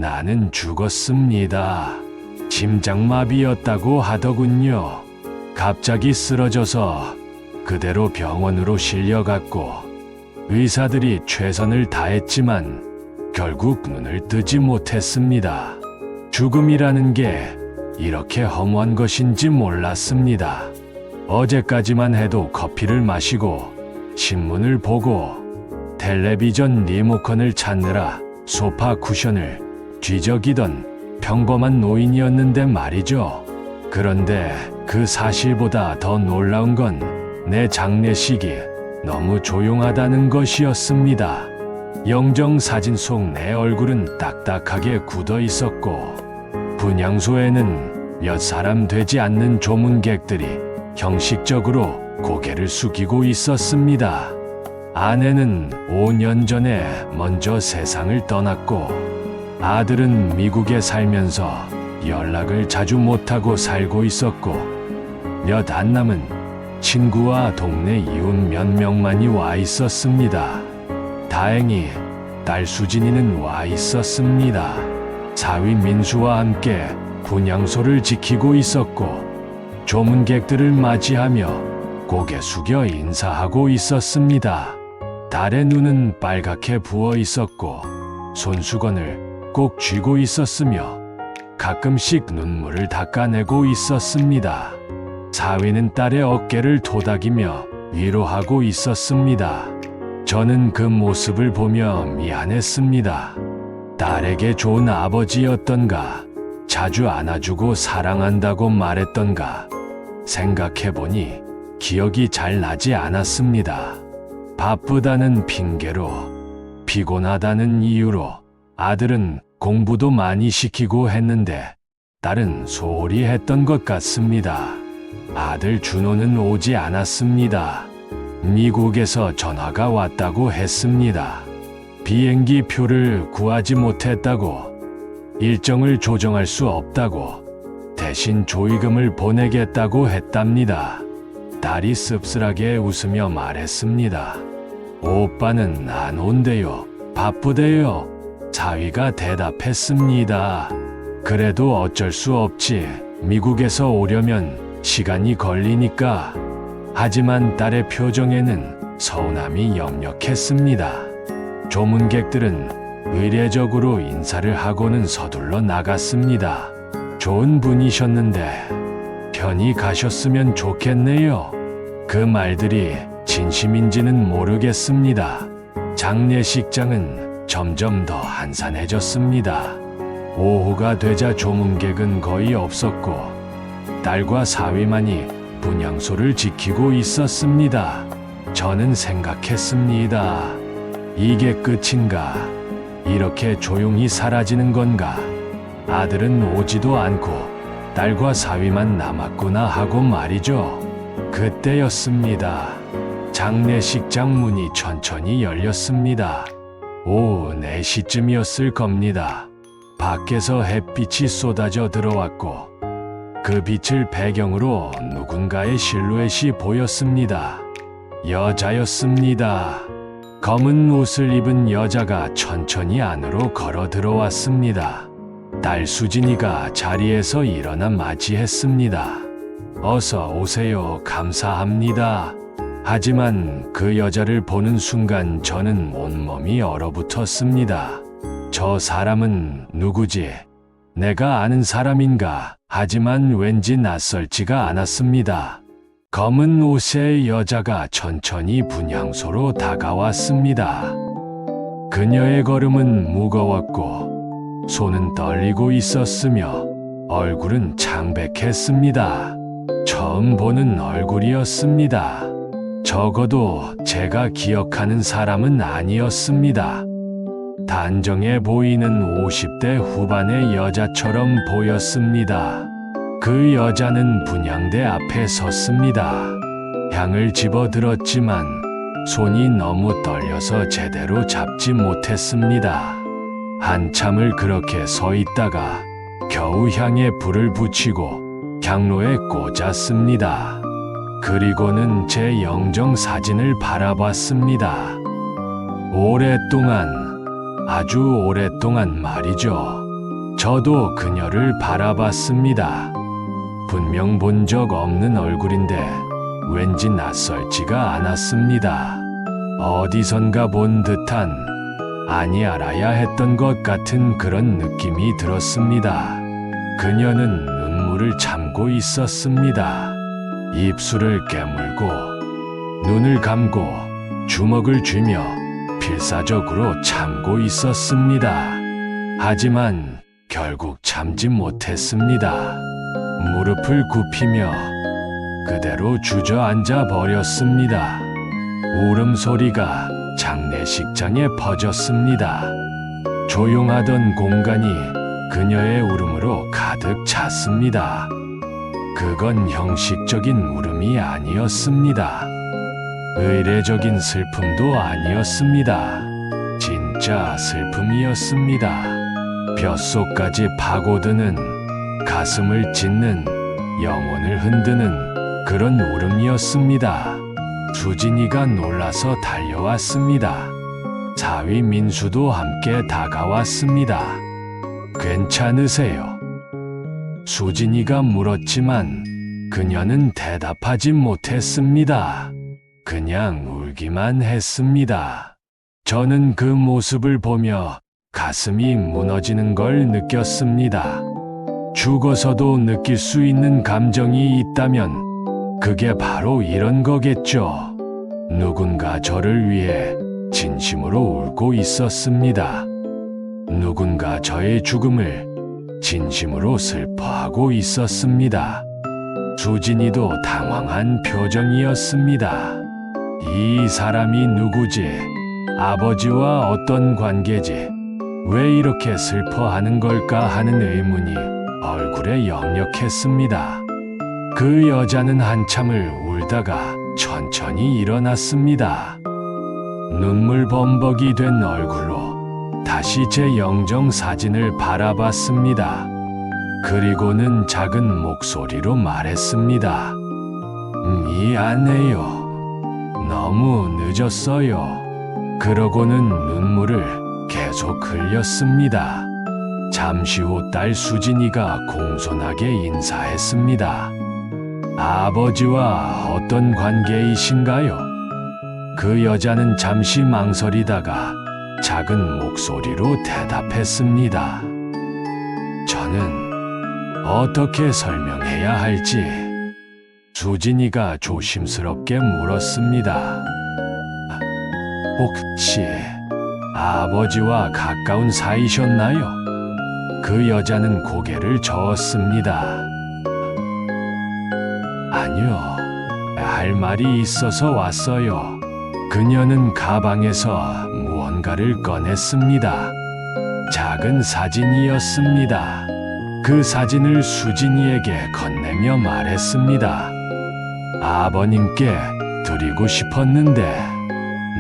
나는 죽었습니다. 심장마비였다고 하더군요. 갑자기 쓰러져서 그대로 병원으로 실려갔고 의사들이 최선을 다했지만 결국 눈을 뜨지 못했습니다. 죽음이라는 게 이렇게 허무한 것인지 몰랐습니다. 어제까지만 해도 커피를 마시고 신문을 보고 텔레비전 리모컨을 찾느라 소파 쿠션을 뒤적이던 평범한 노인이었는데 말이죠. 그런데 그 사실보다 더 놀라운 건 내 장례식이 너무 조용하다는 것이었습니다. 영정사진 속 내 얼굴은 딱딱하게 굳어 있었고 분향소에는 몇 사람 되지 않는 조문객들이 형식적으로 고개를 숙이고 있었습니다. 아내는 5년 전에 먼저 세상을 떠났고 아들은 미국에 살면서 연락을 자주 못하고 살고 있었고 몇 안 남은 친구와 동네 이웃 몇 명만이 와 있었습니다. 다행히 딸 수진이는 와 있었습니다. 사위 민수와 함께 분향소를 지키고 있었고 조문객들을 맞이하며 고개 숙여 인사하고 있었습니다. 딸의 눈은 빨갛게 부어 있었고 손수건을 꼭 쥐고 있었으며 가끔씩 눈물을 닦아내고 있었습니다. 사위는 딸의 어깨를 토닥이며 위로하고 있었습니다. 저는 그 모습을 보며 미안했습니다. 딸에게 좋은 아버지였던가, 자주 안아주고 사랑한다고 말했던가, 생각해보니 기억이 잘 나지 않았습니다. 바쁘다는 핑계로, 피곤하다는 이유로 아들은 공부도 많이 시키고 했는데 딸은 소홀히 했던 것 같습니다. 아들 준호는 오지 않았습니다. 미국에서 전화가 왔다고 했습니다. 비행기 표를 구하지 못했다고, 일정을 조정할 수 없다고, 대신 조의금을 보내겠다고 했답니다. 딸이 씁쓸하게 웃으며 말했습니다. 오빠는 안 온대요. 바쁘대요. 사위가 대답했습니다. 그래도 어쩔 수 없지. 미국에서 오려면 시간이 걸리니까. 하지만 딸의 표정에는 서운함이 역력했습니다. 조문객들은 의례적으로 인사를 하고는 서둘러 나갔습니다. 좋은 분이셨는데 편히 가셨으면 좋겠네요. 그 말들이 진심인지는 모르겠습니다. 장례식장은 점점 더 한산해졌습니다. 오후가 되자 조문객은 거의 없었고 딸과 사위만이 분향소를 지키고 있었습니다. 저는 생각했습니다. 이게 끝인가? 이렇게 조용히 사라지는 건가? 아들은 오지도 않고 딸과 사위만 남았구나 하고 말이죠. 그때였습니다. 장례식장 문이 천천히 열렸습니다. 오후 4시쯤이었을 겁니다. 밖에서 햇빛이 쏟아져 들어왔고 그 빛을 배경으로 누군가의 실루엣이 보였습니다. 여자였습니다. 검은 옷을 입은 여자가 천천히 안으로 걸어 들어왔습니다. 딸 수진이가 자리에서 일어나 맞이했습니다. 어서 오세요. 감사합니다. 하지만 그 여자를 보는 순간 저는 온몸이 얼어붙었습니다. 저 사람은 누구지? 내가 아는 사람인가? 하지만 왠지 낯설지가 않았습니다. 검은 옷의 여자가 천천히 분향소로 다가왔습니다. 그녀의 걸음은 무거웠고 손은 떨리고 있었으며 얼굴은 창백했습니다. 처음 보는 얼굴이었습니다. 적어도 제가 기억하는 사람은 아니었습니다. 단정해 보이는 50대 후반의 여자처럼 보였습니다. 그 여자는 분향대 앞에 섰습니다. 향을 집어들었지만 손이 너무 떨려서 제대로 잡지 못했습니다. 한참을 그렇게 서 있다가 겨우 향에 불을 붙이고 향로에 꽂았습니다. 그리고는 제 영정 사진을 바라봤습니다. 오랫동안, 아주 오랫동안 말이죠. 저도 그녀를 바라봤습니다. 분명 본 적 없는 얼굴인데 왠지 낯설지가 않았습니다. 어디선가 본 듯한, 아니 알아야 했던 것 같은 그런 느낌이 들었습니다. 그녀는 눈물을 참고 있었습니다. 입술을 깨물고 눈을 감고 주먹을 쥐며 필사적으로 참고 있었습니다. 하지만 결국 참지 못했습니다. 무릎을 굽히며 그대로 주저앉아 버렸습니다. 울음소리가 장례식장에 퍼졌습니다. 조용하던 공간이 그녀의 울음으로 가득 찼습니다. 그건 형식적인 울음이 아니었습니다. 의례적인 슬픔도 아니었습니다. 진짜 슬픔이었습니다. 뼛속까지 파고드는, 가슴을 찢는, 영혼을 흔드는 그런 울음이었습니다. 수진이가 놀라서 달려왔습니다. 사위 민수도 함께 다가왔습니다. 괜찮으세요? 수진이가 물었지만 그녀는 대답하지 못했습니다. 그냥 울기만 했습니다. 저는 그 모습을 보며 가슴이 무너지는 걸 느꼈습니다. 죽어서도 느낄 수 있는 감정이 있다면 그게 바로 이런 거겠죠. 누군가 저를 위해 진심으로 울고 있었습니다. 누군가 저의 죽음을 진심으로 슬퍼하고 있었습니다. 수진이도 당황한 표정이었습니다. 이 사람이 누구지? 아버지와 어떤 관계지? 왜 이렇게 슬퍼하는 걸까 하는 의문이 얼굴에 역력했습니다. 그 여자는 한참을 울다가 천천히 일어났습니다. 눈물 범벅이 된 얼굴로 다시 제 영정 사진을 바라봤습니다. 그리고는 작은 목소리로 말했습니다. 미안해요. 너무 늦었어요. 그러고는 눈물을 계속 흘렸습니다. 잠시 후 딸 수진이가 공손하게 인사했습니다. 아버지와 어떤 관계이신가요? 그 여자는 잠시 망설이다가 작은 목소리로 대답했습니다. 저는 어떻게 설명해야 할지. 수진이가 조심스럽게 물었습니다. 혹시 아버지와 가까운 사이셨나요? 그 여자는 고개를 저었습니다. 아니요, 할 말이 있어서 왔어요. 그녀는 가방에서 무언가를 꺼냈습니다. 작은 사진이었습니다. 그 사진을 수진이에게 건네며 말했습니다. 아버님께 드리고 싶었는데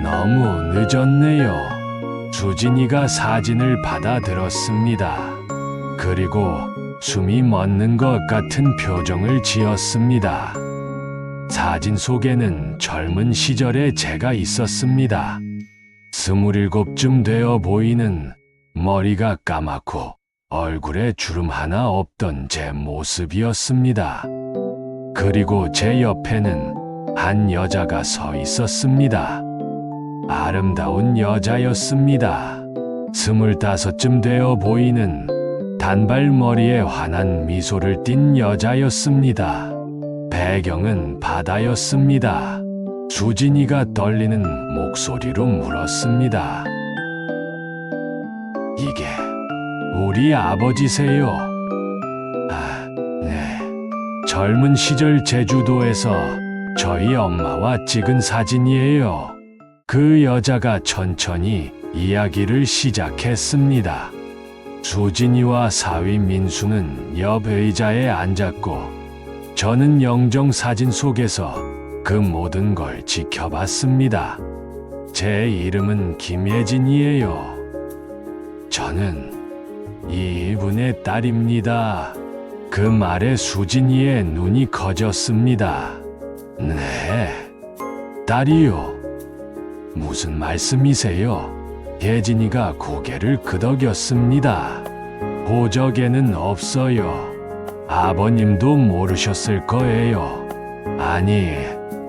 너무 늦었네요. 수진이가 사진을 받아들었습니다. 그리고 숨이 멎는 것 같은 표정을 지었습니다. 사진 속에는 젊은 시절의 제가 있었습니다. 27쯤 되어 보이는, 머리가 까맣고 얼굴에 주름 하나 없던 제 모습이었습니다. 그리고 제 옆에는 한 여자가 서 있었습니다. 아름다운 여자였습니다. 25쯤 되어 보이는 단발머리에 환한 미소를 띤 여자였습니다. 배경은 바다였습니다. 수진이가 떨리는 목소리로 물었습니다. 이게 우리 아버지세요? 아, 네. 젊은 시절 제주도에서 저희 엄마와 찍은 사진이에요. 그 여자가 천천히 이야기를 시작했습니다. 수진이와 사위 민수는 옆 의자에 앉았고 저는 영정 사진 속에서 그 모든 걸 지켜봤습니다. 제 이름은 김예진이에요. 저는 이분의 딸입니다. 그 말에 수진이의 눈이 커졌습니다. 네, 딸이요. 무슨 말씀이세요? 예진이가 고개를 끄덕였습니다. 보적에는 없어요. 아버님도 모르셨을 거예요. 아니,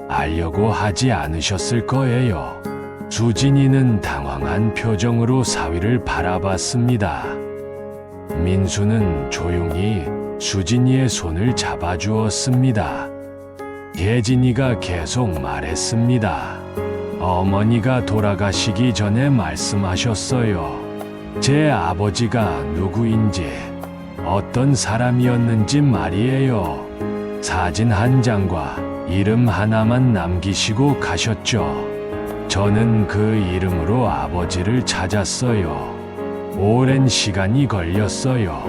알려고 하지 않으셨을 거예요. 수진이는 당황한 표정으로 사위를 바라봤습니다. 민수는 조용히 수진이의 손을 잡아주었습니다. 예진이가 계속 말했습니다. 어머니가 돌아가시기 전에 말씀하셨어요. 제 아버지가 누구인지, 어떤 사람이었는지 말이에요. 사진 한 장과 이름 하나만 남기시고 가셨죠. 저는 그 이름으로 아버지를 찾았어요. 오랜 시간이 걸렸어요.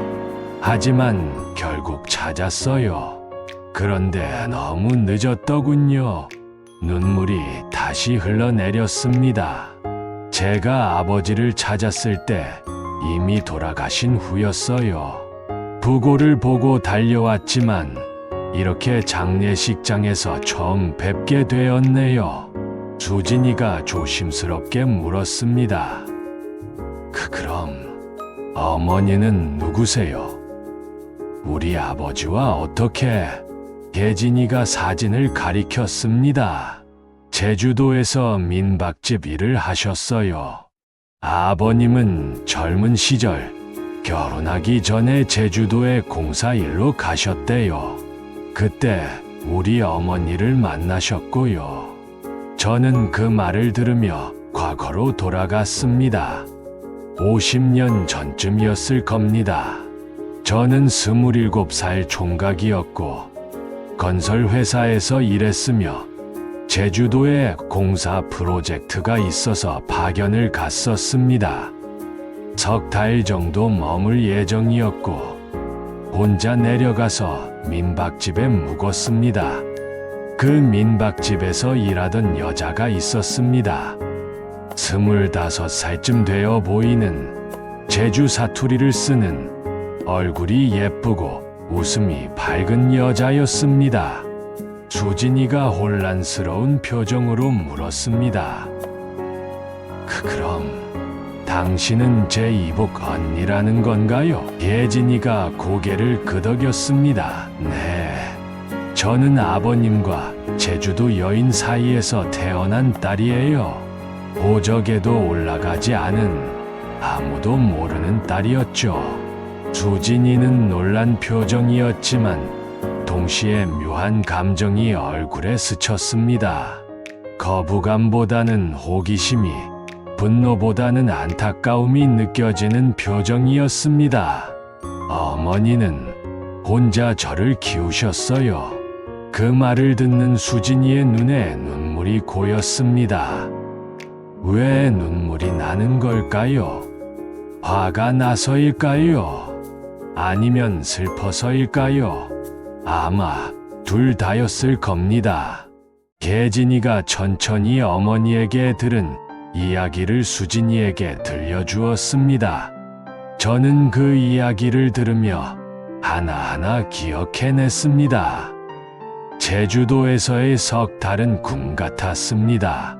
하지만 결국 찾았어요. 그런데 너무 늦었더군요. 눈물이 다시 흘러내렸습니다. 제가 아버지를 찾았을 때 이미 돌아가신 후였어요. 부고를 보고 달려왔지만 이렇게 장례식장에서 처음 뵙게 되었네요. 수진이가 조심스럽게 물었습니다. 그럼 어머니는 누구세요? 우리 아버지와 어떻게? 예진이가 사진을 가리켰습니다. 제주도에서 민박집 일을 하셨어요. 아버님은 젊은 시절 결혼하기 전에 제주도에 공사일로 가셨대요. 그때 우리 어머니를 만나셨고요. 저는 그 말을 들으며 과거로 돌아갔습니다. 50년 전쯤이었을 겁니다. 저는 27살 총각이었고 건설회사에서 일했으며 제주도에 공사 프로젝트가 있어서 파견을 갔었습니다. 석 달 정도 머물 예정이었고 혼자 내려가서 민박집에 묵었습니다. 그 민박집에서 일하던 여자가 있었습니다. 25살쯤 되어 보이는 제주 사투리를 쓰는 얼굴이 예쁘고 웃음이 밝은 여자였습니다. 수진이가 혼란스러운 표정으로 물었습니다. 그럼 당신은 제 이복 언니라는 건가요? 예진이가 고개를 끄덕였습니다. 네. 저는 아버님과 제주도 여인 사이에서 태어난 딸이에요. 보적에도 올라가지 않은 아무도 모르는 딸이었죠. 수진이는 놀란 표정이었지만 동시에 묘한 감정이 얼굴에 스쳤습니다. 거부감보다는 호기심이, 분노보다는 안타까움이 느껴지는 표정이었습니다. 어머니는 혼자 저를 키우셨어요. 그 말을 듣는 수진이의 눈에 눈물이 고였습니다. 왜 눈물이 나는 걸까요? 화가 나서일까요? 아니면 슬퍼서일까요? 아마 둘 다였을 겁니다. 예진이가 천천히 어머니에게 들은 이야기를 수진이에게 들려주었습니다. 저는 그 이야기를 들으며 하나하나 기억해냈습니다. 제주도에서의 석 달은 꿈 같았습니다.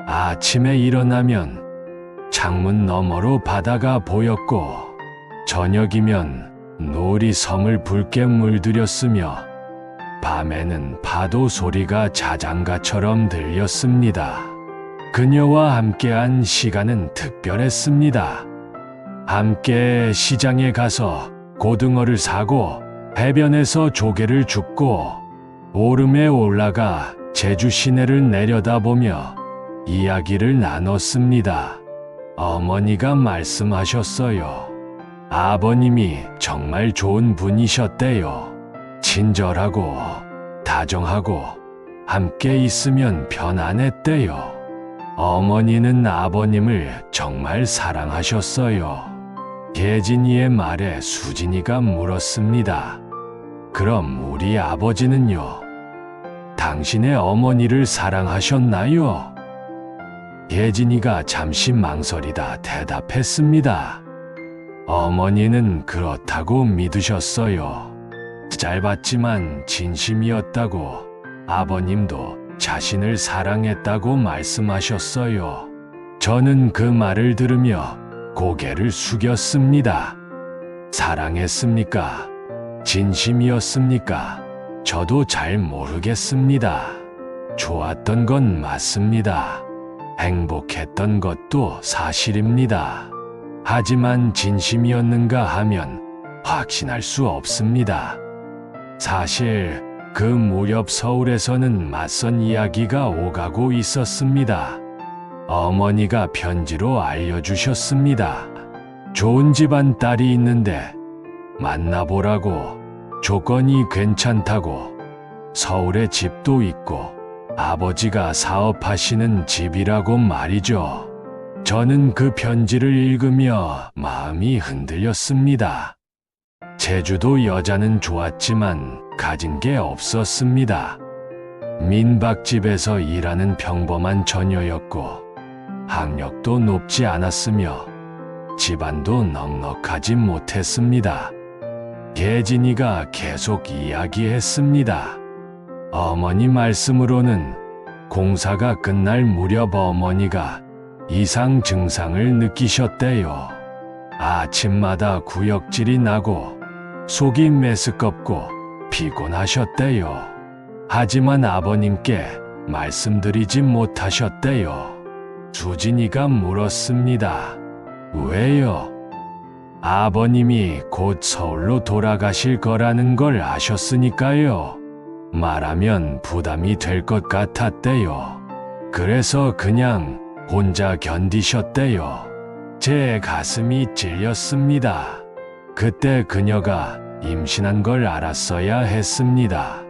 아침에 일어나면 창문 너머로 바다가 보였고 저녁이면 노을이 섬을 붉게 물들였으며 밤에는 파도 소리가 자장가처럼 들렸습니다. 그녀와 함께한 시간은 특별했습니다. 함께 시장에 가서 고등어를 사고 해변에서 조개를 줍고 오름에 올라가 제주 시내를 내려다보며 이야기를 나눴습니다. 어머니가 말씀하셨어요. 아버님이 정말 좋은 분이셨대요. 친절하고 다정하고 함께 있으면 편안했대요. 어머니는 아버님을 정말 사랑하셨어요. 예진이의 말에 수진이가 물었습니다. 그럼 우리 아버지는요? 당신의 어머니를 사랑하셨나요? 예진이가 잠시 망설이다 대답했습니다. 어머니는 그렇다고 믿으셨어요. 짧았지만 진심이었다고 아버님도 자신을 사랑했다고 말씀하셨어요. 저는 그 말을 들으며 고개를 숙였습니다. 사랑했습니까? 진심이었습니까? 저도 잘 모르겠습니다. 좋았던 건 맞습니다. 행복했던 것도 사실입니다. 하지만 진심이었는가 하면 확신할 수 없습니다. 사실 그 무렵 서울에서는 맞선 이야기가 오가고 있었습니다. 어머니가 편지로 알려주셨습니다. 좋은 집안 딸이 있는데 만나보라고, 조건이 괜찮다고, 서울에 집도 있고 아버지가 사업하시는 집이라고 말이죠. 저는 그 편지를 읽으며 마음이 흔들렸습니다. 제주도 여자는 좋았지만 가진 게 없었습니다. 민박집에서 일하는 평범한 처녀였고 학력도 높지 않았으며 집안도 넉넉하지 못했습니다. 계진이가 계속 이야기했습니다. 어머니 말씀으로는 공사가 끝날 무렵 어머니가 이상 증상을 느끼셨대요. 아침마다 구역질이 나고 속이 메스껍고 피곤하셨대요. 하지만 아버님께 말씀드리지 못하셨대요. 수진이가 물었습니다. 왜요? 아버님이 곧 서울로 돌아가실 거라는 걸 아셨으니까요. 말하면 부담이 될 것 같았대요. 그래서 그냥 혼자 견디셨대요. 제 가슴이 찔렸습니다. 그때 그녀가 임신한 걸 알았어야 했습니다.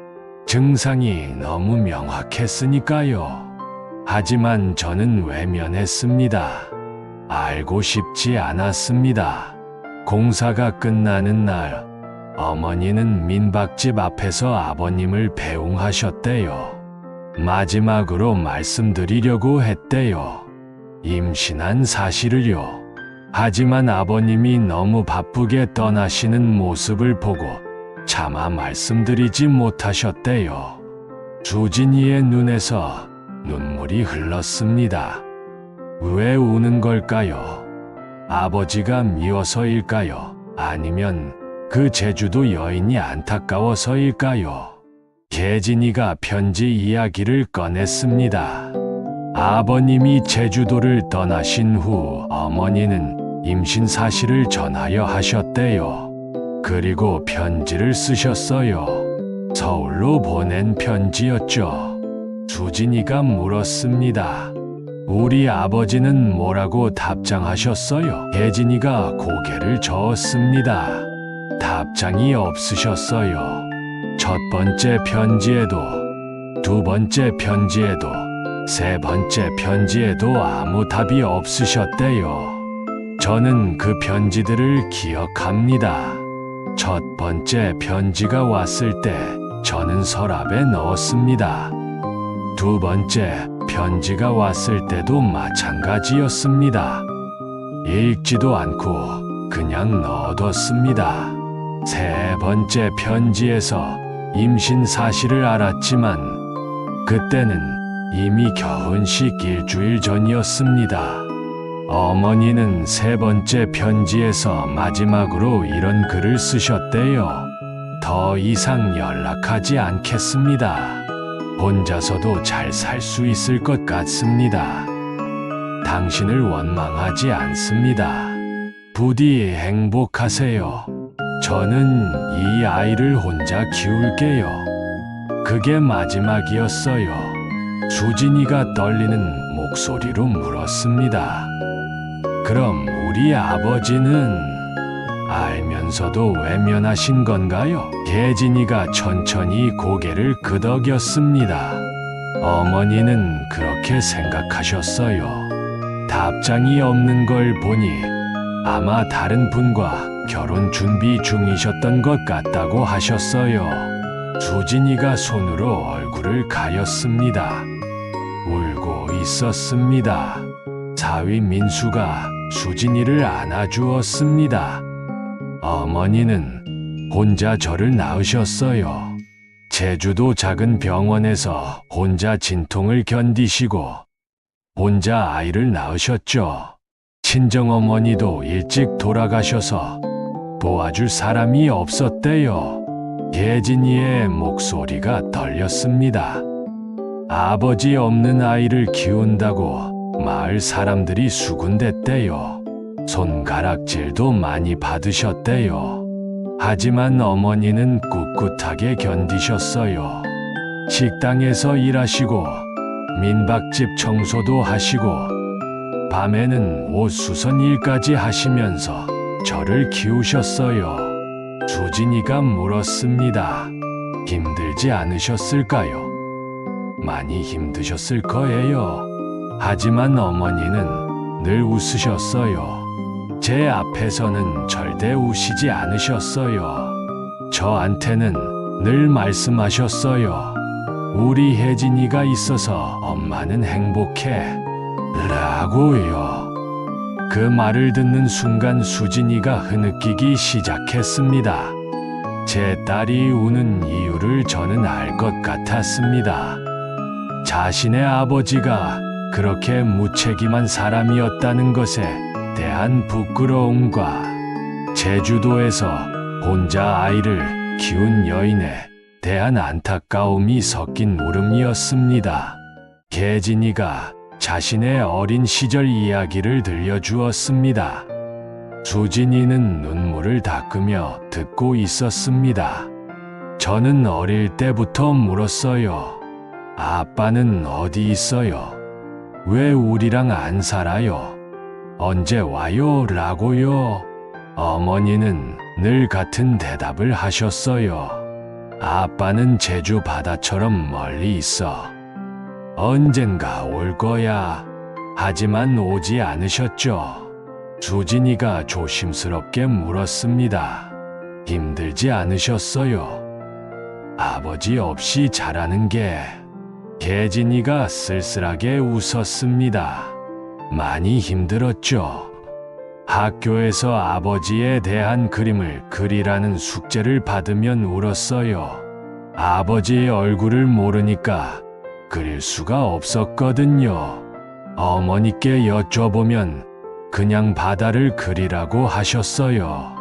증상이 너무 명확했으니까요. 하지만 저는 외면했습니다. 알고 싶지 않았습니다. 공사가 끝나는 날, 어머니는 민박집 앞에서 아버님을 배웅하셨대요. 마지막으로 말씀드리려고 했대요. 임신한 사실을요. 하지만 아버님이 너무 바쁘게 떠나시는 모습을 보고 차마 말씀드리지 못하셨대요. 수진이의 눈에서 눈물이 흘렀습니다. 왜 우는 걸까요? 아버지가 미워서일까요? 아니면 그 제주도 여인이 안타까워서일까요? 계진이가 편지 이야기를 꺼냈습니다. 아버님이 제주도를 떠나신 후 어머니는 임신 사실을 전하여 하셨대요. 그리고 편지를 쓰셨어요. 서울로 보낸 편지였죠. 수진이가 물었습니다. 우리 아버지는 뭐라고 답장하셨어요? 계진이가 고개를 저었습니다. 답장이 없으셨어요. 첫 번째 편지에도, 두 번째 편지에도, 세 번째 편지에도 아무 답이 없으셨대요. 저는 그 편지들을 기억합니다. 첫 번째 편지가 왔을 때 저는 서랍에 넣었습니다. 두 번째 편지가 왔을 때도 마찬가지였습니다. 읽지도 않고 그냥 넣어뒀습니다. 세 번째 편지에서 임신 사실을 알았지만 그때는 이미 결혼식 일주일 전이었습니다. 어머니는 세 번째 편지에서 마지막으로 이런 글을 쓰셨대요. 더 이상 연락하지 않겠습니다. 혼자서도 잘 살 수 있을 것 같습니다. 당신을 원망하지 않습니다. 부디 행복하세요. 저는 이 아이를 혼자 키울게요. 그게 마지막이었어요. 수진이가 떨리는 목소리로 물었습니다. 그럼 우리 아버지는 알면서도 외면하신 건가요? 계진이가 천천히 고개를 끄덕였습니다. 어머니는 그렇게 생각하셨어요. 답장이 없는 걸 보니 아마 다른 분과 결혼 준비 중이셨던 것 같다고 하셨어요. 수진이가 손으로 얼굴을 가렸습니다. 울고 있었습니다. 사위 민수가 수진이를 안아주었습니다. 어머니는 혼자 저를 낳으셨어요. 제주도 작은 병원에서 혼자 진통을 견디시고 혼자 아이를 낳으셨죠. 친정어머니도 일찍 돌아가셔서 도와줄 사람이 없었대요. 계진이의 목소리가 떨렸습니다. 아버지 없는 아이를 키운다고 마을 사람들이 수군댔대요. 손가락질도 많이 받으셨대요. 하지만 어머니는 꿋꿋하게 견디셨어요. 식당에서 일하시고 민박집 청소도 하시고 밤에는 옷 수선 일까지 하시면서 저를 키우셨어요. 수진이가 물었습니다. 힘들지 않으셨을까요? 많이 힘드셨을 거예요. 하지만 어머니는 늘 웃으셨어요. 제 앞에서는 절대 우시지 않으셨어요. 저한테는 늘 말씀하셨어요. 우리 혜진이가 있어서 엄마는 행복해. 라고요. 그 말을 듣는 순간 수진이가 흐느끼기 시작했습니다. 제 딸이 우는 이유를 저는 알 것 같았습니다. 자신의 아버지가 그렇게 무책임한 사람이었다는 것에 대한 부끄러움과 제주도에서 혼자 아이를 키운 여인에 대한 안타까움이 섞인 울음이었습니다. 계진이가 자신의 어린 시절 이야기를 들려주었습니다. 수진이는 눈물을 닦으며 듣고 있었습니다. 저는 어릴 때부터 물었어요. 아빠는 어디 있어요? 왜 우리랑 안 살아요? 언제 와요? 라고요. 어머니는 늘 같은 대답을 하셨어요. 아빠는 제주 바다처럼 멀리 있어. 언젠가 올 거야. 하지만 오지 않으셨죠. 수진이가 조심스럽게 물었습니다. 힘들지 않으셨어요? 아버지 없이 자라는 게. 계진이가 쓸쓸하게 웃었습니다. 많이 힘들었죠. 학교에서 아버지에 대한 그림을 그리라는 숙제를 받으면 울었어요. 아버지의 얼굴을 모르니까 그릴 수가 없었거든요. 어머니께 여쭤보면 그냥 바다를 그리라고 하셨어요.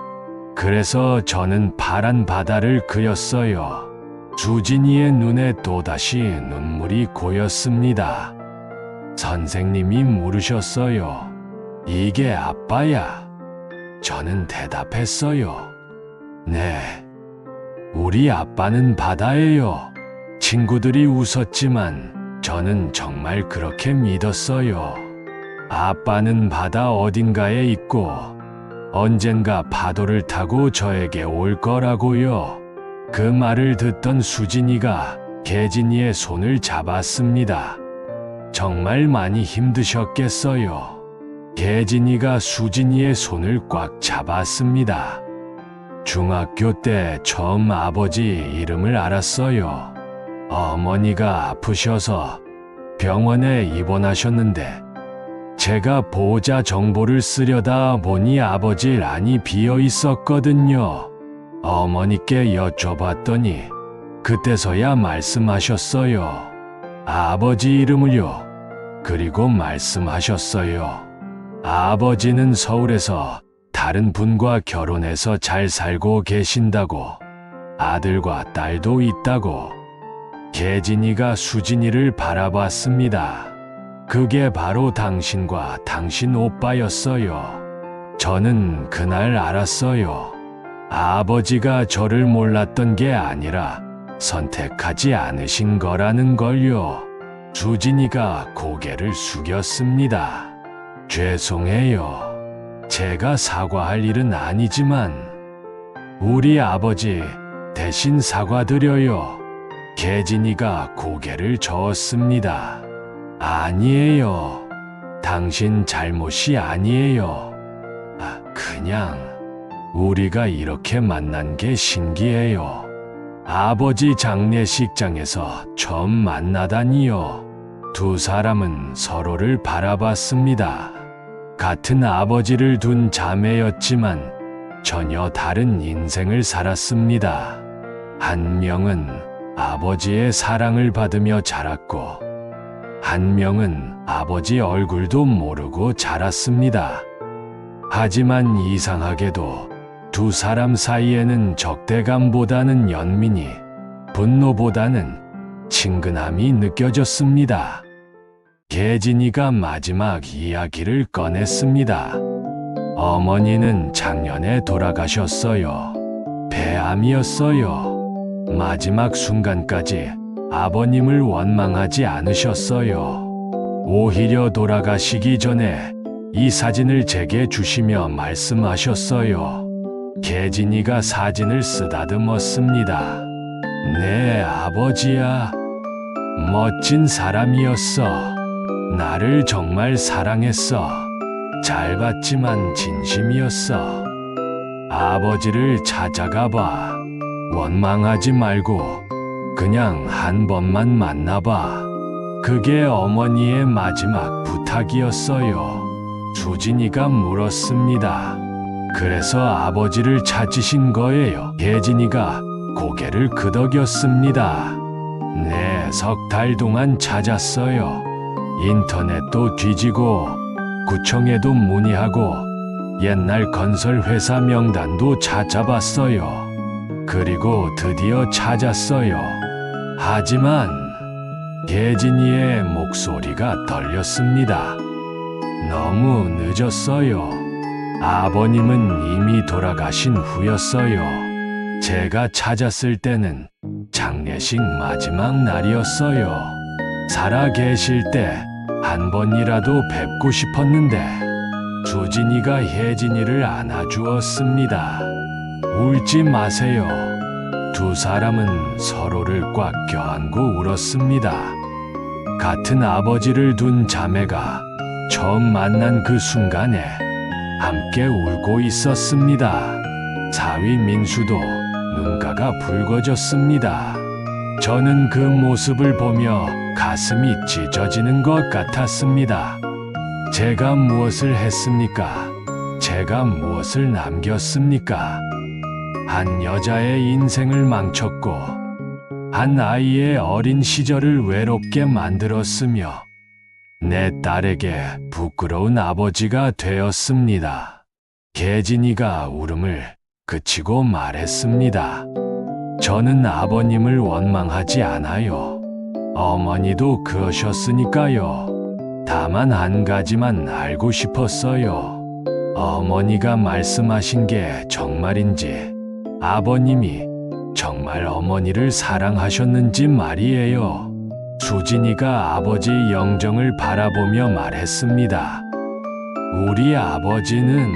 그래서 저는 파란 바다를 그렸어요. 수진이의 눈에 또다시 눈물이 고였습니다. 선생님이 물으셨어요. 이게 아빠야? 저는 대답했어요. 네. 우리 아빠는 바다예요. 친구들이 웃었지만 저는 정말 그렇게 믿었어요. 아빠는 바다 어딘가에 있고 언젠가 파도를 타고 저에게 올 거라고요. 그 말을 듣던 수진이가 계진이의 손을 잡았습니다. 정말 많이 힘드셨겠어요. 계진이가 수진이의 손을 꽉 잡았습니다. 중학교 때 처음 아버지 이름을 알았어요. 어머니가 아프셔서 병원에 입원하셨는데 제가 보호자 정보를 쓰려다 보니 아버지 란이 비어 있었거든요. 어머니께 여쭤봤더니 그때서야 말씀하셨어요. 아버지 이름을요. 그리고 말씀하셨어요. 아버지는 서울에서 다른 분과 결혼해서 잘 살고 계신다고. 아들과 딸도 있다고. 계진이가 수진이를 바라봤습니다. 그게 바로 당신과 당신 오빠였어요. 저는 그날 알았어요. 아버지가 저를 몰랐던 게 아니라 선택하지 않으신 거라는 걸요. 수진이가 고개를 숙였습니다. 죄송해요. 제가 사과할 일은 아니지만 우리 아버지 대신 사과드려요. 계진이가 고개를 저었습니다. 아니에요. 당신 잘못이 아니에요. 그냥 우리가 이렇게 만난 게 신기해요. 아버지 장례식장에서 처음 만나다니요. 두 사람은 서로를 바라봤습니다. 같은 아버지를 둔 자매였지만 전혀 다른 인생을 살았습니다. 한 명은 아버지의 사랑을 받으며 자랐고, 한 명은 아버지 얼굴도 모르고 자랐습니다. 하지만 이상하게도 두 사람 사이에는 적대감보다는 연민이, 분노보다는 친근함이 느껴졌습니다. 계진이가 마지막 이야기를 꺼냈습니다. 어머니는 작년에 돌아가셨어요. 폐암이었어요. 마지막 순간까지 아버님을 원망하지 않으셨어요. 오히려 돌아가시기 전에 이 사진을 제게 주시며 말씀하셨어요. 계진이가 사진을 쓰다듬었습니다. 내 아버지야, 멋진 사람이었어. 나를 정말 사랑했어. 잘 봤지만 진심이었어. 아버지를 찾아가 봐. 원망하지 말고 그냥 한 번만 만나봐. 그게 어머니의 마지막 부탁이었어요. 수진이가 물었습니다. 그래서 아버지를 찾으신 거예요? 계진이가 고개를 끄덕였습니다. 네, 석 달 동안 찾았어요. 인터넷도 뒤지고 구청에도 문의하고 옛날 건설회사 명단도 찾아봤어요. 그리고 드디어 찾았어요. 하지만 계진이의 목소리가 떨렸습니다. 너무 늦었어요. 아버님은 이미 돌아가신 후였어요. 제가 찾았을 때는 장례식 마지막 날이었어요. 살아 계실 때 한 번이라도 뵙고 싶었는데 수진이가 혜진이를 안아주었습니다. 울지 마세요. 두 사람은 서로를 꽉 껴안고 울었습니다. 같은 아버지를 둔 자매가 처음 만난 그 순간에 함께 울고 있었습니다. 사위 민수도 눈가가 붉어졌습니다. 저는 그 모습을 보며 가슴이 찢어지는 것 같았습니다. 제가 무엇을 했습니까? 제가 무엇을 남겼습니까? 한 여자의 인생을 망쳤고, 한 아이의 어린 시절을 외롭게 만들었으며, 내 딸에게 부끄러운 아버지가 되었습니다. 계진이가 울음을 그치고 말했습니다. 저는 아버님을 원망하지 않아요. 어머니도 그러셨으니까요. 다만 한 가지만 알고 싶었어요. 어머니가 말씀하신 게 정말인지, 아버님이 정말 어머니를 사랑하셨는지 말이에요. 수진이가 아버지 영정을 바라보며 말했습니다. 우리 아버지는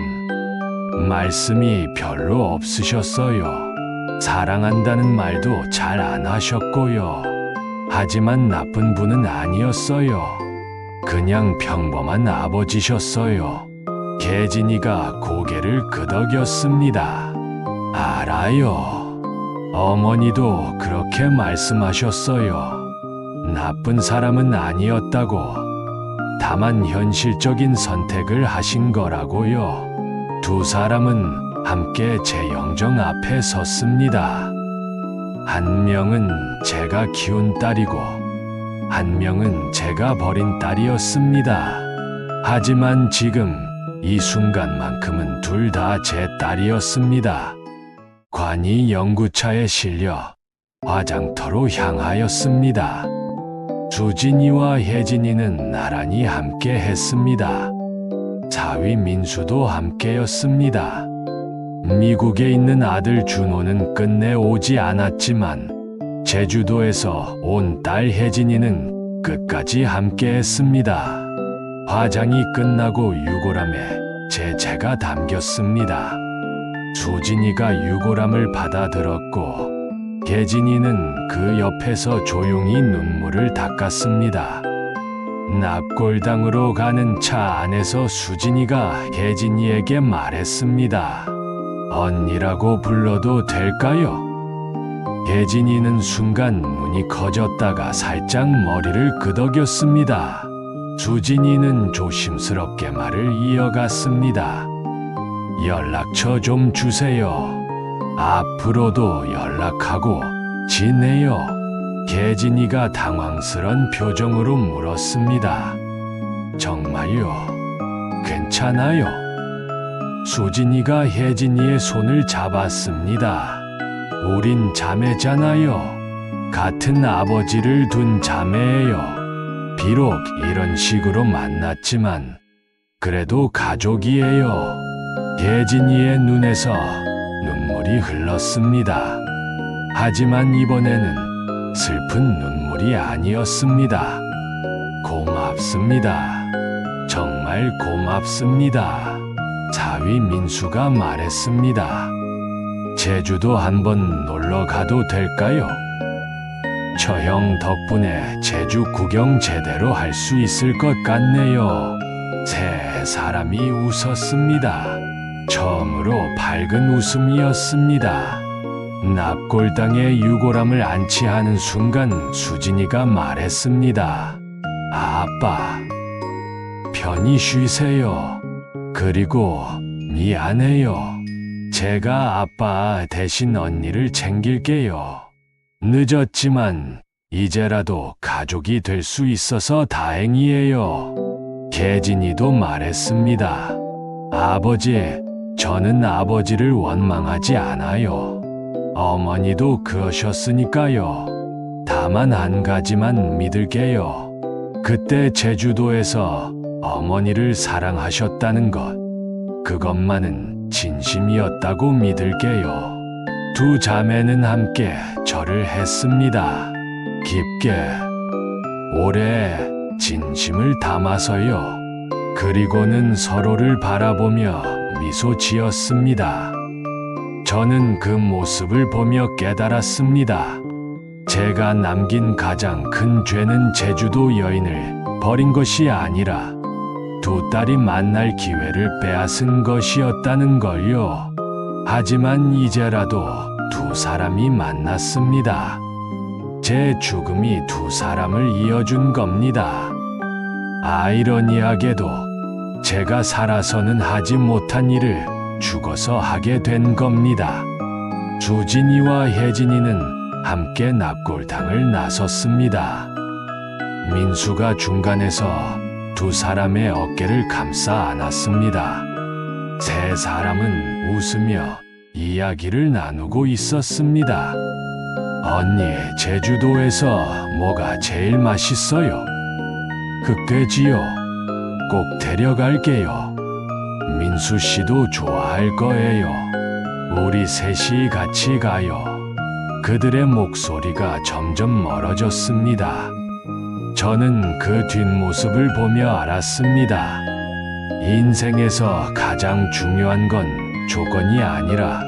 말씀이 별로 없으셨어요. 사랑한다는 말도 잘 안 하셨고요. 하지만 나쁜 분은 아니었어요. 그냥 평범한 아버지셨어요. 계진이가 고개를 끄덕였습니다. 알아요. 어머니도 그렇게 말씀하셨어요. 나쁜 사람은 아니었다고. 다만 현실적인 선택을 하신 거라고요. 두 사람은 함께 제 영정 앞에 섰습니다. 한 명은 제가 키운 딸이고, 한 명은 제가 버린 딸이었습니다. 하지만 지금 이 순간만큼은 둘 다 제 딸이었습니다. 관이 연구차에 실려 화장터로 향하였습니다. 수진이와 혜진이는 나란히 함께 했습니다. 사위 민수도 함께였습니다. 미국에 있는 아들 준호는 끝내 오지 않았지만 제주도에서 온 딸 혜진이는 끝까지 함께했습니다. 화장이 끝나고 유골함에 제가 담겼습니다. 수진이가 유골함을 받아들었고 혜진이는 그 옆에서 조용히 눈물을 닦았습니다. 납골당으로 가는 차 안에서 수진이가 혜진이에게 말했습니다. 언니라고 불러도 될까요? 혜진이는 순간 눈이 커졌다가 살짝 머리를 끄덕였습니다. 수진이는 조심스럽게 말을 이어갔습니다. 연락처 좀 주세요. 앞으로도 연락하고 지내요. 혜진이가 당황스런 표정으로 물었습니다. 정말요? 괜찮아요? 수진이가 혜진이의 손을 잡았습니다. 우린 자매잖아요. 같은 아버지를 둔 자매예요. 비록 이런 식으로 만났지만 그래도 가족이에요. 혜진이의 눈에서 눈물이 흘렀습니다. 하지만 이번에는 슬픈 눈물이 아니었습니다. 고맙습니다. 정말 고맙습니다. 사위 민수가 말했습니다. 제주도 한번 놀러 가도 될까요? 저 형 덕분에 제주 구경 제대로 할 수 있을 것 같네요. 세 사람이 웃었습니다. 처음으로 밝은 웃음이었습니다. 납골당에 유골함을 안치하는 순간 수진이가 말했습니다. 아빠, 편히 쉬세요. 그리고 미안해요. 제가 아빠 대신 언니를 챙길게요. 늦었지만 이제라도 가족이 될 수 있어서 다행이에요. 혜진이도 말했습니다. 아버지, 저는 아버지를 원망하지 않아요. 어머니도 그러셨으니까요. 다만 한 가지만 믿을게요. 그때 제주도에서 어머니를 사랑하셨다는 것, 그것만은 진심이었다고 믿을게요. 두 자매는 함께 절을 했습니다. 깊게, 오래, 진심을 담아서요. 그리고는 서로를 바라보며 미소 지었습니다. 저는 그 모습을 보며 깨달았습니다. 제가 남긴 가장 큰 죄는 제주도 여인을 버린 것이 아니라 두 딸이 만날 기회를 빼앗은 것이었다는 걸요. 하지만 이제라도 두 사람이 만났습니다. 제 죽음이 두 사람을 이어준 겁니다. 아이러니하게도 제가 살아서는 하지 못한 일을 죽어서 하게 된 겁니다. 수진이와 혜진이는 함께 납골당을 나섰습니다. 민수가 중간에서 두 사람의 어깨를 감싸 안았습니다. 세 사람은 웃으며 이야기를 나누고 있었습니다. 언니, 제주도에서 뭐가 제일 맛있어요? 흑돼지요. 꼭 데려갈게요. 민수 씨도 좋아할 거예요. 우리 셋이 같이 가요. 그들의 목소리가 점점 멀어졌습니다. 저는 그 뒷모습을 보며 알았습니다. 인생에서 가장 중요한 건 조건이 아니라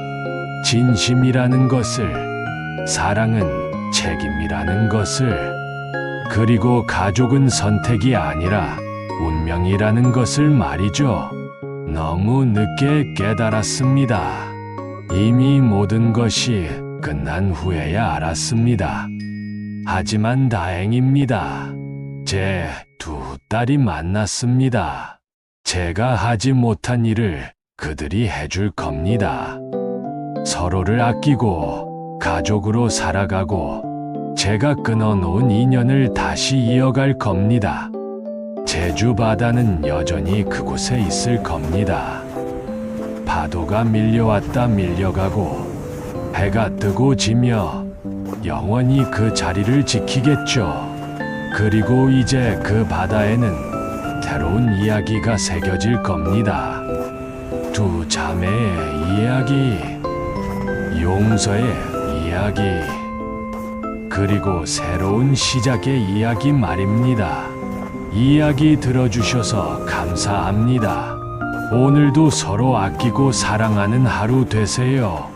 진심이라는 것을, 사랑은 책임이라는 것을, 그리고 가족은 선택이 아니라 운명이라는 것을 말이죠. 너무 늦게 깨달았습니다. 이미 모든 것이 끝난 후에야 알았습니다. 하지만 다행입니다. 제 두 딸이 만났습니다. 제가 하지 못한 일을 그들이 해줄 겁니다. 서로를 아끼고 가족으로 살아가고 제가 끊어놓은 인연을 다시 이어갈 겁니다. 제주 바다는 여전히 그곳에 있을 겁니다. 파도가 밀려왔다 밀려가고 해가 뜨고 지며 영원히 그 자리를 지키겠죠. 그리고 이제 그 바다에는 새로운 이야기가 새겨질 겁니다. 두 자매의 이야기, 용서의 이야기, 그리고 새로운 시작의 이야기 말입니다. 이야기 들어주셔서 감사합니다. 오늘도 서로 아끼고 사랑하는 하루 되세요.